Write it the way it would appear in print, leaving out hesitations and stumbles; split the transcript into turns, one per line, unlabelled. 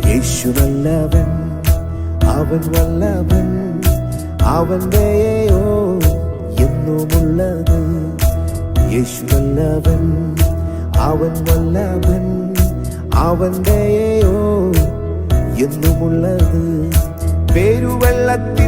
യേശു നല്ലവൻ, അവൻ വല്ലവൻ, അവന്റെയോ എന്നുമുള്ളത്. യേശു നല്ലവൻ, അവൻ വല്ലവൻ, അവന്റെയോ എന്നുമുള്ളത്. പേരുവെള്ളത്തിൽ